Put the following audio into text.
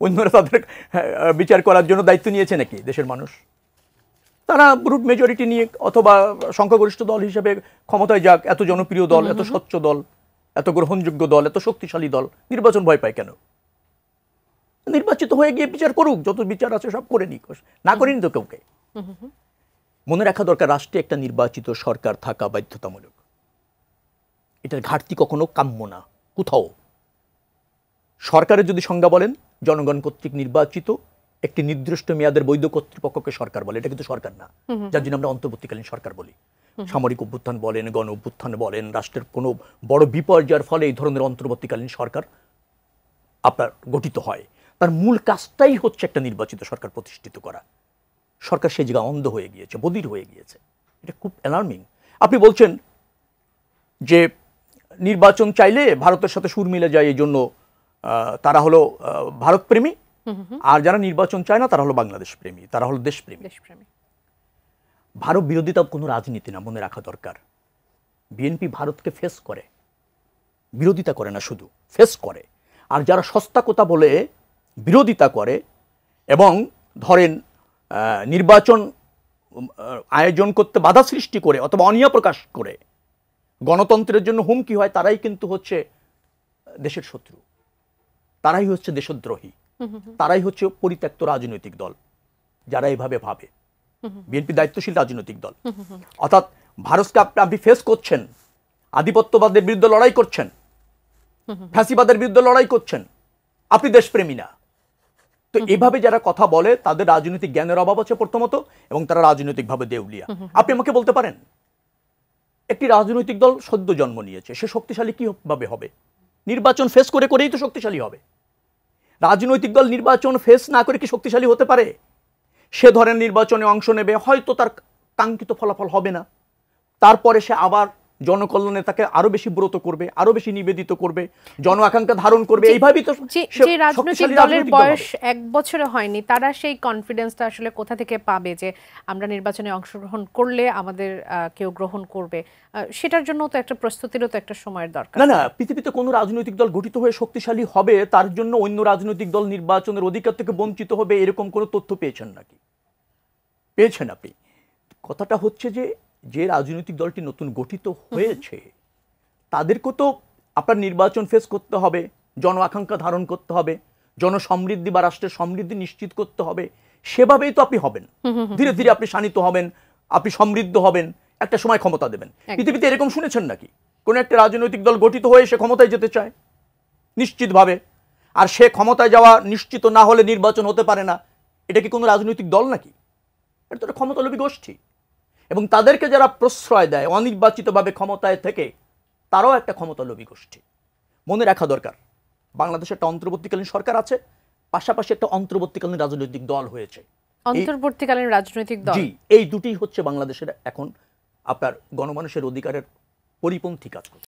অন্যরা তাদের বিচার করার জন্য দায়িত্ব নিয়েছে নাকি দেশের মানুষ? তারা ব্রুট মেজরিটি নিয়ে অথবা সংখ্যাগরিষ্ঠ দল হিসেবে ক্ষমতায় যাক, এত জনপ্রিয় দল, এত স্বচ্ছ দল, এত গ্রহণযোগ্য দল, এত শক্তিশালী দল, নির্বাচন ভয় পায় কেন? নির্বাচিত হয়ে গিয়ে বিচার করুক, যত বিচার আছে সব করে নিক, না করেনি তো কাউকে। মনে রাখা দরকার, রাষ্ট্রে একটা নির্বাচিত সরকার থাকা বাধ্যতামূলক। এটার ঘাটতি কখনো কাম্য না কোথাও। সরকারের যদি সংজ্ঞা বলেন, জনগণ কর্তৃক নির্বাচিত একটি নির্দিষ্ট মেয়াদের বৈধ কর্তৃপক্ষকে সরকার বলে। এটা কিন্তু সরকার না, যার জন্য আমরা অন্তর্বর্তীকালীন সরকার বলি। সামরিক অভ্যুত্থান বলেন, গণ অভ্যুত্থান বলেন, রাষ্ট্রের কোনো বড় বিপর্যয়ের ফলে এই ধরনের অন্তর্বর্তীকালীন সরকার আপনার গঠিত হয়। তার মূল কাজটাই হচ্ছে একটা নির্বাচিত সরকার প্রতিষ্ঠিত করা। সরকার সেই জায়গায় অন্ধ হয়ে গিয়েছে, বধির হয়ে গিয়েছে। এটা খুব অ্যালার্মিং। আপনি বলছেন যে নির্বাচন চাইলে ভারতের সাথে সুর মিলে যায়, এই জন্য তারা হলো ভারত প্রেমী, আর যারা নির্বাচন চায় না তারা হলো বাংলাদেশ প্রেমী, তারা হলো দেশপ্রেমী। ভারত বিরোধিতা কোনো রাজনীতি না, মনে রাখা দরকার। বিএনপি ভারতকে ফেস করে, বিরোধিতা করে না, শুধু ফেস করে। আর যারা সস্তা কথা বলে বিরোধিতা করে এবং ধরেন নির্বাচন আয়োজন করতে বাধা সৃষ্টি করে অথবা অনীহা প্রকাশ করে গণতন্ত্রের জন্য হুমকি হয়, তারাই কিন্তু হচ্ছে দেশের শত্রু, তারাই হচ্ছে দেশদ্রোহী, তারাই হচ্ছে পরিত্যক্ত রাজনৈতিক দল যারা এইভাবে ভাবে। বিএনপি দায়িত্বশীল রাজনৈতিক দল। অর্থাৎ ভারতকে আপনি ফেস করছেন, আধিপত্যবাদের বিরুদ্ধে লড়াই করছেন, ফ্যাসিবাদের বিরুদ্ধে লড়াই করছেন, আপনি দেশপ্রেমী না। তো এভাবে যারা কথা বলে তাদের রাজনৈতিক জ্ঞানের অভাব আছে প্রথমত, এবং তারা রাজনৈতিকভাবে দেউলিয়া। আপনি আমাকে বলতে পারেন, একটি রাজনৈতিক দল সদ্য জন্ম নিয়েছে, সে শক্তিশালী কিভাবে হবে? নির্বাচন ফেস করে করেই তো শক্তিশালী হবে। রাজনৈতিক দল নির্বাচন ফেস না করে কি শক্তিশালী হতে পারে? সে ধরেন নির্বাচনে অংশ নেবে, হয়তো তার কাঙ্ক্ষিত ফলাফল হবে না, তারপরে সে আবার জনকল্যাণে তাকে আরো বেশি ব্রত করবে, আরো বেশি নিবেদিত করবে, জন আকাঙ্ক্ষা ধারণ করবে। এইভাবেই তো যে রাজনৈতিক দলের বয়স 1 বছরে হয়নি, তারা সেই কনফিডেন্সটা আসলে কোথা থেকে পাবে যে আমরা নির্বাচনে অংশগ্রহণ করলে আমাদের কেউ গ্রহণ করবে? সেটার জন্য তো একটা প্রস্তুতিরও তো একটা সময়ের দরকার। না, পৃথিবীতে কোনো রাজনৈতিক দল গঠিত হয়ে শক্তিশালী হবে তার জন্য অন্য রাজনৈতিক দল নির্বাচনের অধিকার থেকে বঞ্চিত হবে, এরকম কোনো তথ্য পেয়েছেন নাকি? পেয়েছেন আপনি? কথাটা হচ্ছে যে রাজনৈতিক দলটি নতুন গঠিত হয়েছে তাদেরকে তো আপনার নির্বাচন ফেস করতে হবে, জন আকাঙ্ক্ষা ধারণ করতে হবে, জনসমৃদ্ধি বা রাষ্ট্রের সমৃদ্ধি নিশ্চিত করতে হবে। সেভাবেই তো আপনি হবেন, ধীরে ধীরে আপনি শানিত হবেন, আপনি সমৃদ্ধ হবেন, একটা সময় ক্ষমতা দেবেন। পৃথিবীতে এরকম শুনেছেন নাকি কোন একটা রাজনৈতিক দল গঠিত হয়ে সে ক্ষমতায় যেতে চায় নিশ্চিতভাবে, আর সে ক্ষমতায় যাওয়া নিশ্চিত না হলে নির্বাচন হতে পারে না? এটা কি কোনো রাজনৈতিক দল নাকি? এটা তো ক্ষমতালোভী গোষ্ঠী, এবং তাদেরকে যারা প্রশ্রয় দেয় অনির্বাচিতভাবে ক্ষমতায় থেকে, তারাও একটা ক্ষমতালোভী গোষ্ঠী। মনে রাখা দরকার, বাংলাদেশে একটা অন্তর্বর্তীকালীন সরকার আছে, পাশাপাশি একটা অন্তর্বর্তীকালীন রাজনৈতিক দল হয়েছে। অন্তর্বর্তীকালীন রাজনৈতিক দল, জি, এই দুটি হচ্ছে বাংলাদেশের এখন আপনার গণমানুষের অধিকারের পরিপন্থী কাজ করছে।